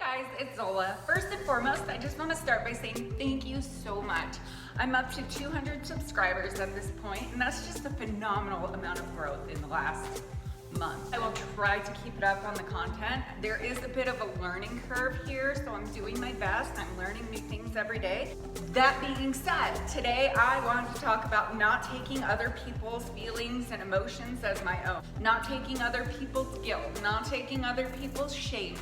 Guys, it's Zola. First and foremost, I just want to start by saying thank you so much. I'm up to 200 subscribers at this point, and that's just a phenomenal amount of growth in the last month. I will try to keep it up on the content. There is a bit of a learning curve here, so I'm doing my best. I'm learning new things every day. That being said, today I wanted to talk about not taking other people's feelings and emotions as my own, not taking other people's guilt, not taking other people's shame.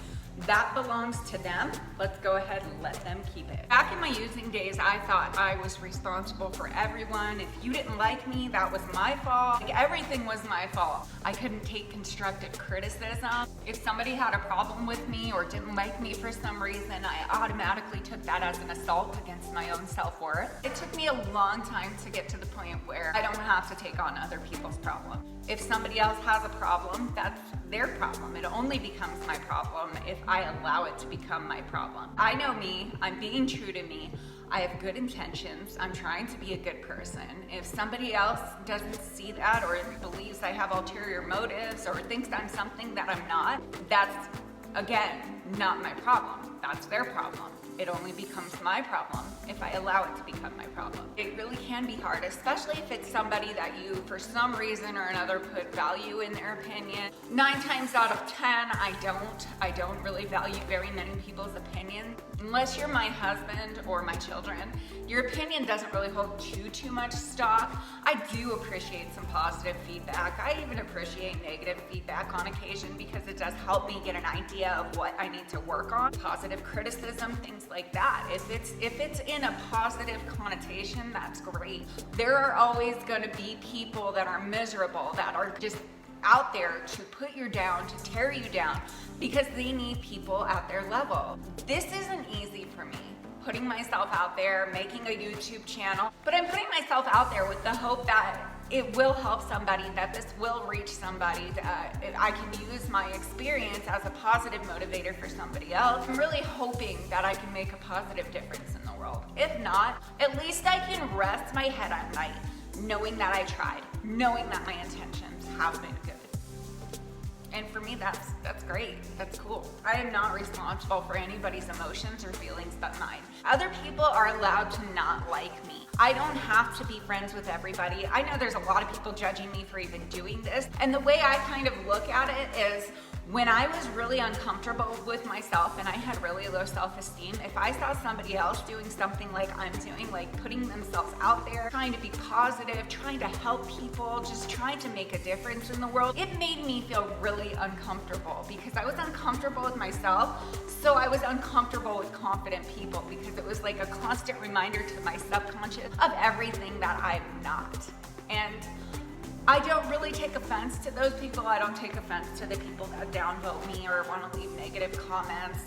That belongs to them. Let's go ahead and let them keep it. Back in my using days, I thought I was responsible for everyone. If you didn't like me, that was my fault. Like, everything was my fault. I couldn't take constructive criticism. If somebody had a problem with me or didn't like me for some reason, I automatically took that as an assault against my own self-worth. It took me a long time to get to the point where I don't have to take on other people's problem. If somebody else has a problem, that's their problem. It only becomes my problem if I allow it to become my problem. I know me, I'm being true to me. I have good intentions. I'm trying to be a good person. If somebody else doesn't see that or believes I have ulterior motives or thinks I'm something that I'm not, that's, again, not my problem. That's their problem. It only becomes my problem if I allow it to become my problem. It really can be hard, especially if it's somebody that you, for some reason or another, put value in their opinion. 9 times out of 10, I don't really value very many people's opinions. Unless you're my husband or my children, your opinion doesn't really hold too much stock. I do appreciate some positive feedback. I even appreciate negative feedback on occasion because it does help me get an idea of what I need to work on. Positive criticism, things like that. If it's in a positive connotation, that's great. There are always going to be people that are miserable, that are just out there to put you down, to tear you down, because they need people at their level. This isn't easy for me, putting myself out there, making a YouTube channel, but I'm putting myself out there with the hope that it will help somebody, that this will reach somebody, that I can use my experience as a positive motivator for somebody else. I'm really hoping that I can make a positive difference in the world. If not, at least I can rest my head at night knowing that I tried, knowing that my intentions have been good. And for me, that's great. That's cool. I am not responsible for anybody's emotions or feelings but mine. Other people are allowed to not like me. I don't have to be friends with everybody. I know there's a lot of people judging me for even doing this. And the way I kind of look at it is, when I was really uncomfortable with myself and I had really low self-esteem, if I saw somebody else doing something like I'm doing, like putting themselves out there, trying to be positive, trying to help people, just trying to make a difference in the world, it made me feel really uncomfortable because I was uncomfortable with myself, so I was uncomfortable with confident people because it was like a constant reminder to my subconscious of everything that I'm not. And I don't really take offense to those people. I don't take offense to the people that downvote me or want to leave negative comments,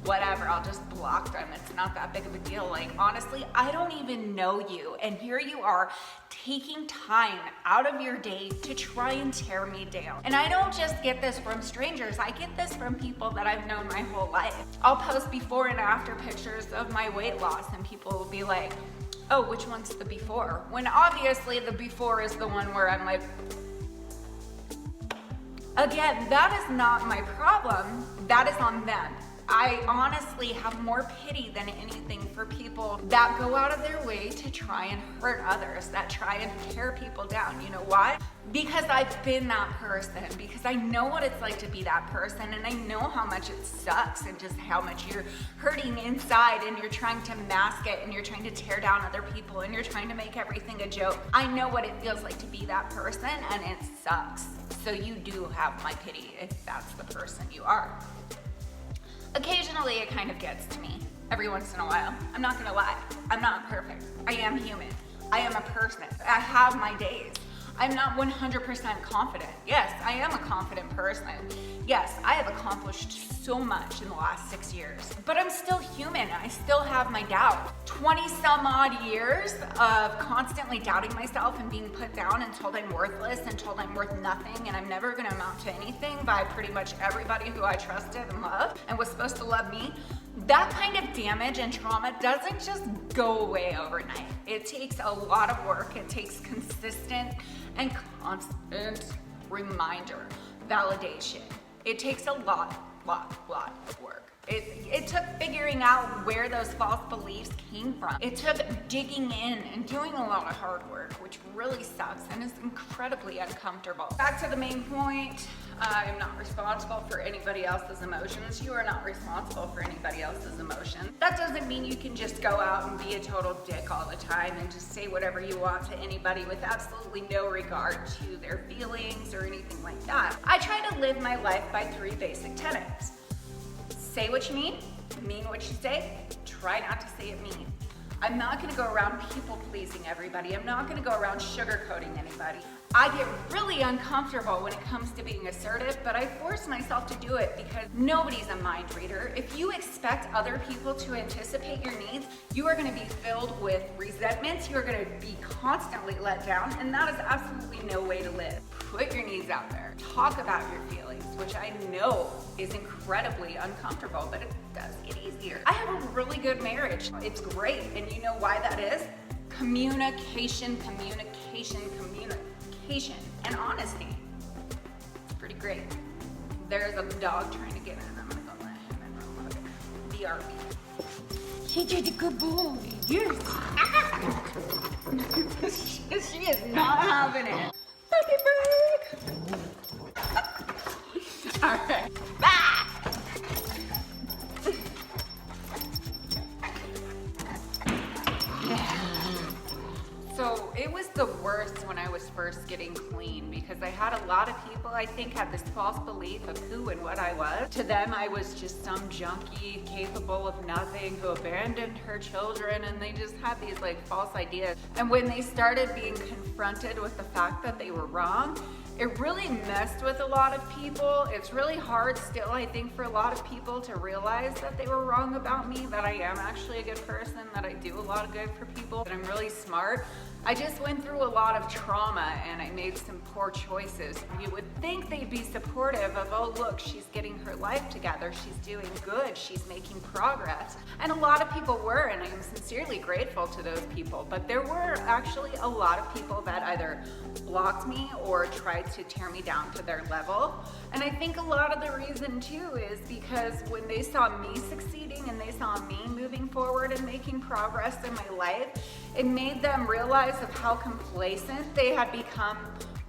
whatever. I'll just block them. It's not that big of a deal. Like, honestly, I don't even know you. And here you are taking time out of your day to try and tear me down. And I don't just get this from strangers. I get this from people that I've known my whole life. I'll post before and after pictures of my weight loss and people will be like, oh, which one's the before? When obviously the before is the one where I'm like, again, that is not my problem. That is on them. I honestly have more pity than anything for people that go out of their way to try and hurt others, that try and tear people down. You know why? Because I've been that person, because I know what it's like to be that person, and I know how much it sucks and just how much you're hurting inside and you're trying to mask it and you're trying to tear down other people and you're trying to make everything a joke. I know what it feels like to be that person, and it sucks. So you do have my pity if that's the person you are. Occasionally it kind of gets to me, every once in a while. I'm not gonna lie, I'm not perfect. I am human. I am a person. I have my days. I'm not 100% confident. Yes, I am a confident person. Yes, I have accomplished so much in the last 6 years, but I'm still human. I still have my doubt. 20 some odd years of constantly doubting myself and being put down and told I'm worthless and told I'm worth nothing and I'm never gonna amount to anything by pretty much everybody who I trusted and loved and was supposed to love me. That kind of damage and trauma doesn't just go away overnight. It takes a lot of work. It takes consistent and constant reminder, validation. It takes a lot of work. It took figuring out where those false beliefs came from. It took digging in and doing a lot of hard work, which really sucks and is incredibly uncomfortable. Back to the main point, I'm not responsible for anybody else's emotions. You are not responsible for anybody else's emotions. That doesn't mean you can just go out and be a total dick all the time and just say whatever you want to anybody with absolutely no regard to their feelings or anything like that. I try to live my life by 3 basic tenets. Say what you mean what you say, try not to say it mean. I'm not gonna go around people pleasing everybody. I'm not gonna go around sugarcoating anybody. I get really uncomfortable when it comes to being assertive, but I force myself to do it because nobody's a mind reader. If you expect other people to anticipate your needs, you are gonna be filled with resentment, you're gonna be constantly let down, and that is absolutely no way to live. Put your needs out there. Talk about your feelings, which I know is incredibly uncomfortable, but it does get easier. I have a really good marriage. It's great, and you know why that is? Communication, and honesty. It's pretty great. There's a dog trying to get in. I'm gonna go let him in real quick. BRB. She did a good boy. Yes. She is not having it. Puppy break. All right. Bye. So it was the worst when I was first getting clean because I had a lot of people, I think, had this false belief of who and what I was. To them, I was just some junkie capable of nothing who abandoned her children, and they just had these like false ideas. And when they started being confronted with the fact that they were wrong, it really messed with a lot of people. It's really hard still, I think, for a lot of people to realize that they were wrong about me, that I am actually a good person, that I do a lot of good for people, that I'm really smart. I just went through a lot of trauma and I made some poor choices. You would think they'd be supportive of, oh look, she's getting her life together, she's doing good, she's making progress. And a lot of people were, and I am sincerely grateful to those people. But there were actually a lot of people that either blocked me or tried to tear me down to their level. And I think a lot of the reason too is because when they saw me succeeding and they saw me moving forward and making progress in my life, it made them realize of how complacent they had become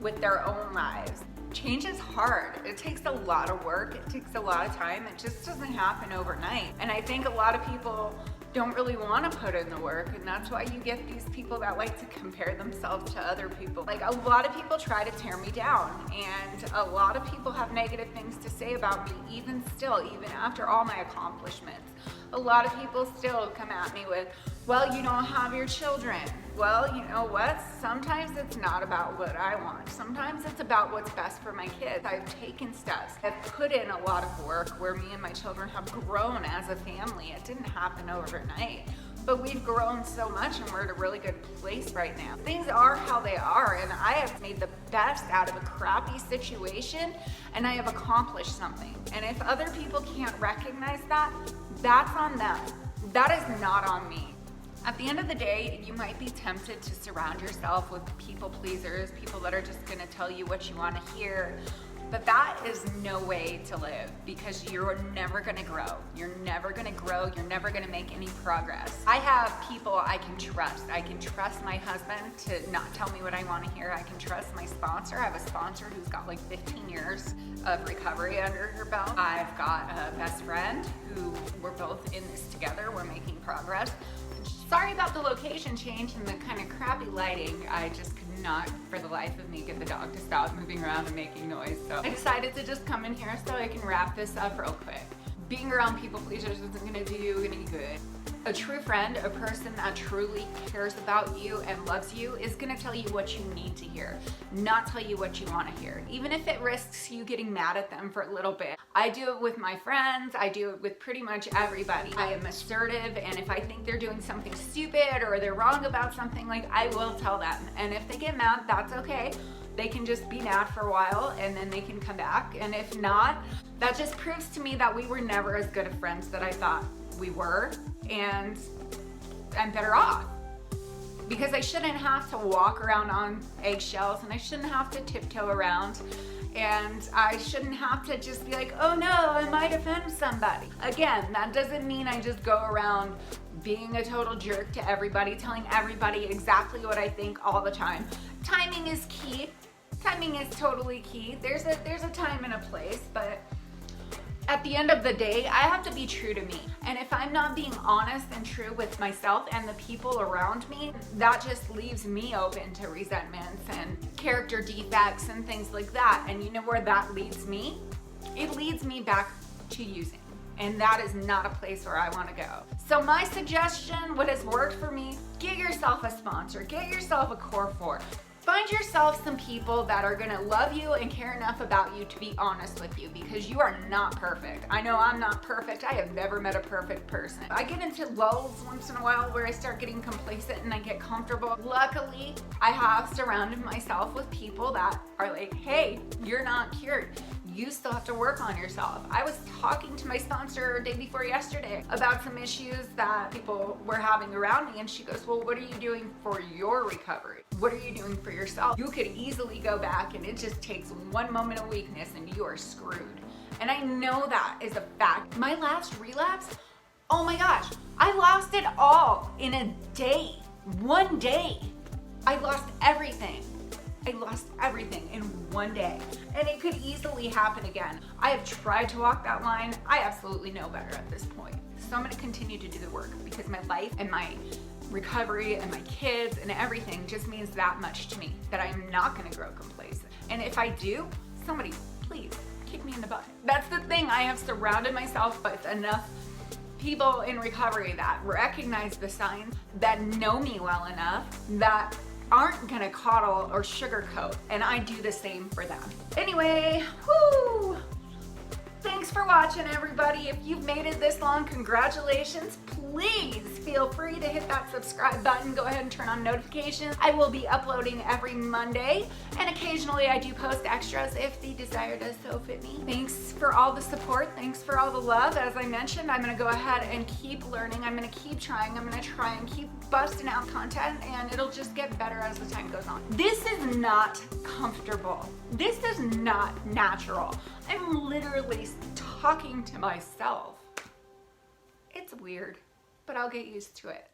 with their own lives. Change is hard. It takes a lot of work. It takes a lot of time. It just doesn't happen overnight. And I think a lot of people don't really want to put in the work, and that's why you get these people that like to compare themselves to other people. Like, a lot of people try to tear me down, and a lot of people have negative things to say about me even still, even after all my accomplishments. A lot of people still come at me with, well, you don't have your children. Well, you know what? Sometimes it's not about what I want. Sometimes it's about what's best for my kids. I've taken steps. I've put in a lot of work where me and my children have grown as a family. It didn't happen overnight, but we've grown so much and we're at a really good place right now. Things are how they are, and I have made the best out of a crappy situation, and I have accomplished something. And if other people can't recognize that, that's on them. That is not on me. At the end of the day, you might be tempted to surround yourself with people pleasers, people that are just gonna tell you what you wanna hear, but that is no way to live because you're never gonna grow. You're never gonna grow, you're never gonna make any progress. I have people I can trust. I can trust my husband to not tell me what I wanna hear. I can trust my sponsor. I have a sponsor who's got like 15 years of recovery under her belt. I've got a best friend who we're both in this together. We're making progress. Sorry about the location change and the kind of crappy lighting. I just could not, for the life of me, get the dog to stop moving around and making noise. So I decided to just come in here so I can wrap this up real quick. Being around people pleasers isn't gonna do you any good. A true friend, a person that truly cares about you and loves you, is gonna tell you what you need to hear, not tell you what you wanna hear, even if it risks you getting mad at them for a little bit. I do it with my friends, I do it with pretty much everybody. I am assertive, and if I think they're doing something stupid or they're wrong about something, like, I will tell them. And if they get mad, that's okay. They can just be mad for a while and then they can come back. And if not, that just proves to me that we were never as good of friends that I thought we were, and I'm better off. Because I shouldn't have to walk around on eggshells, and I shouldn't have to tiptoe around And I shouldn't have to just be like, oh no, I might offend somebody. Again, that doesn't mean I just go around being a total jerk to everybody, telling everybody exactly what I think all the time. Timing is key. Timing is totally key. There's a time and a place, but at the end of the day, I have to be true to me. And if I'm not being honest and true with myself and the people around me, that just leaves me open to resentments and character defects and things like that. And you know where that leads me? It leads me back to using. And that is not a place where I want to go. So my suggestion, what has worked for me, get yourself a sponsor, get yourself a Core 4. Find yourself some people that are gonna love you and care enough about you to be honest with you, because you are not perfect. I know I'm not perfect. I have never met a perfect person. I get into lulls once in a while where I start getting complacent and I get comfortable. Luckily, I have surrounded myself with people that are like, hey, you're not cured. You still have to work on yourself. I was talking to my sponsor day before yesterday about some issues that people were having around me, and she goes, well, what are you doing for your recovery? What are you doing for yourself? You could easily go back and it just takes one moment of weakness and you are screwed. And I know that is a fact. My last relapse, oh my gosh, I lost it all in a day. One day. I lost everything. I lost everything in one day, and it could easily happen again. I have tried to walk that line. I absolutely know better at this point. So I'm gonna continue to do the work because my life and my recovery and my kids and everything just means that much to me that I'm not gonna grow complacent. And if I do, somebody please kick me in the butt. That's the thing. I have surrounded myself with enough people in recovery that recognize the signs, that know me well enough, that aren't gonna coddle or sugarcoat, and I do the same for them. Anyway, whoo! Thanks for watching, everybody. If you've made it this long, congratulations. Please feel free to hit that subscribe button. Go ahead and turn on notifications. I will be uploading every Monday, and occasionally I do post extras if the desire does so fit me. Thanks for all the support. Thanks for all the love. As I mentioned, I'm gonna go ahead and keep learning. I'm gonna keep trying. I'm gonna try and keep busting out content, and it'll just get better as the time goes on. This is not comfortable. This is not natural. I'm literally talking to myself. It's weird, but I'll get used to it.